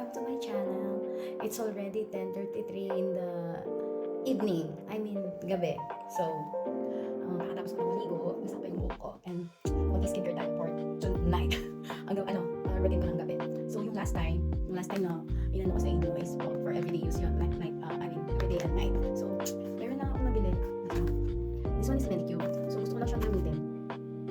Welcome to my channel. It's already 10:33 in the evening. I mean, gabi. So, kakatapos ko na maligo, basta pa yung buhok ko, and mag-skincare tayo for tonight. Hanggang routine ko ng gabi. So, yung last time na inano ko sa inyo is for everyday use yun, everyday and night. So, meron na akong nabili. This one is very cute. So, gusto ko lang siyang gamitin.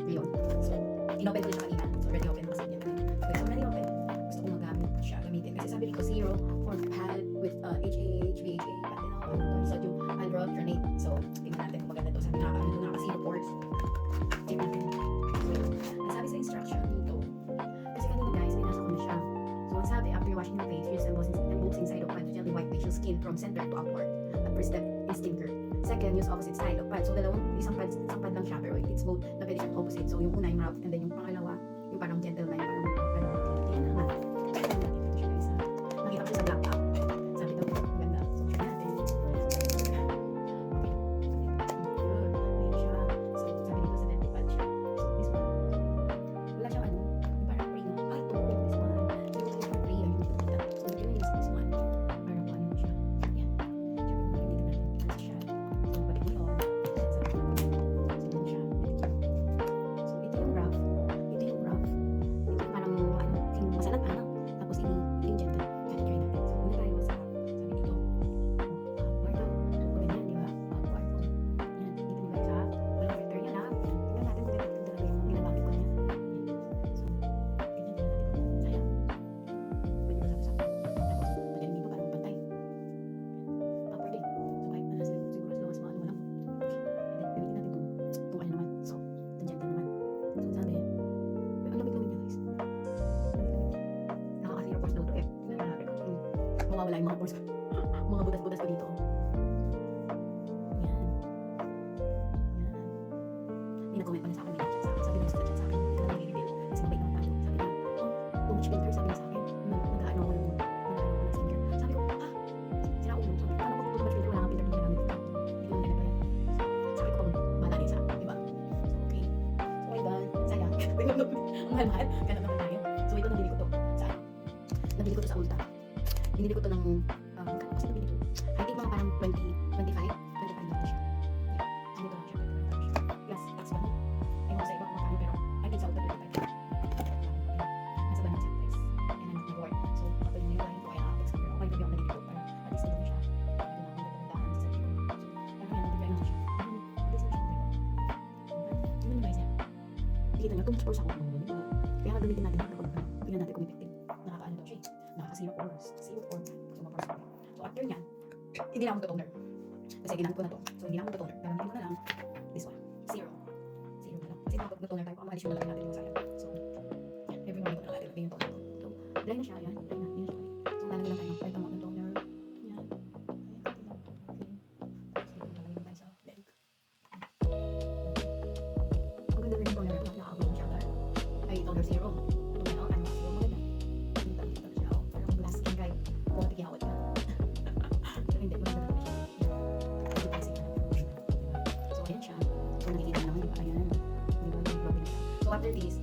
Ngayon. So, inopen ko siya kanina. So, already open kasi yun. So, it's already open. Gusto ko magamit siya, gamitin. Kasi sabi dito, zero for pad with HAH, BHA, platinum, sodium hydrogenate. So, tingnan natin kung maganda to. Sabi naka-zero pores. Check natin. So, nasabi sa instruction dito. Kasi kanina guys, binasa ko na siya. So, ang sabi, after washing your face, use embossing side of pad to gently wipe facial skin from center to upward. At first step is skincare. Second, use opposite side of pad. So, isang pad lang siya, pero it's both na pwede siyang opposite. So, yung una yung rough, and then yung pangalawa, yung parang gentle na, yung parang tingnan na nga. Nakita ko siya sa black top. Sabi daw, maganda. So, try natin. Okay. Good. Ayan siya. So, sabi dito sa dental pad siya. So, this one. Wala siyang yung parang free na. Ay, ito. This one. Yung free. Ayun, dito. So, ito na use this one. Parang ano siya. Ayan. Siyempre, makikita natin. Siya. So, balik mo yun. Sabi ko. So, yun siya. So, ito yung rough. Ito yung rough. Ito parang, yung masalat parang. Tapos, yung gentle. Kaya try natin. So, una tayo sa, sabi dito. Upward daw. So, ganyan, di ba? Upward. Yan. Dito nyo guys, ha? Walang filter yan, ha? Tingnan natin kung ganyan talaga yung ginagamit ko niya. Yan. So, ganyan din natin kung sayang. Pwede ko sabi-sabi. Tapos, ganyan dito parang pantay. Upward din. So, kahit na nasa siguro as long as maano mo lang. And then, gamitin natin kung ano naman. So, the gentle naman. So, sabi, ang lamig-lamig niya guys. Nakaka-zero pores daw to eh. Tingnan natin kung mawawala yung mga pores ko. Mga butas-butas ko dito. Yan. Yan. May nag-comment pa na sa akin. Sabi ng gusto dyan sa akin. Hindi ka na nag-reveal. Kasi mabait naman tayo. Sabi niya, too much filter. Sabi niya sa akin. Nag-ano ako ng skincare. Sabi ko, sira ulo. Sabi ko, paano pag too much filter? Wala nga filter na ginagamit ko. Hindi ko na ginagawa yan. Sabi ko, bahala din sa akin. Diba? So, okay. So, my God. Sayang. Ang mahal-mahal. Kaya naman tayo. So, ito nabili ko to. Saan? Nabili ko to sa Ulta. Binili ko to ng, kasi nabili ko. I think mga parang 25 lang na siya. Yeah. Ganito lang siya. Plus, tax pa na. Ewan ko sa iba kung magkano, pero I think sa Ulta 25 lang. Nasa ba ng set price? And I'm not bored. So, ako yung nililahin ko, kaya nakapag sa pero okay, hindi ako nalilito. Para at least nalito siya. Ito na akong dahan sa sarili ko. So, parang yan, nag-try lang siya. At least na siya. Tingnan nyo guys yan. Nakita nyo, too much pores ako. Kaya nga gamitin natin ito. Tingnan natin kung effective. Nakakaano daw siya. Nakaka-zero pores. Zero pores. So after niyan, hindi na akong toner. Kasi ginamit ko na to. So hindi na akong toner. Pero hindi ko na lang this one. Zero. Zero na lang. Kasi kapag toner tayo, pang-addition na lang natin yung sayang. So, yan. Every morning ko na natin yung toner ko. So, dry na siya. Yan. Dry na. Yan siya. So, lalagyan lang tayo ng kahit ng toner. Yan. Ayan. Okay. So, lalagyan tayo sa leg. Ang ganda rin yung toner. Nakakabot mo siya. Ay, toner zero. Toner ako. Ano, zero maganda. Kita siya. Parang glass skin guy. Kung tigihawat ka. Pero hindi ko na siya. So, ayan siya. So, nakikita naman, di ba? Ayan. Di ba? So, after this,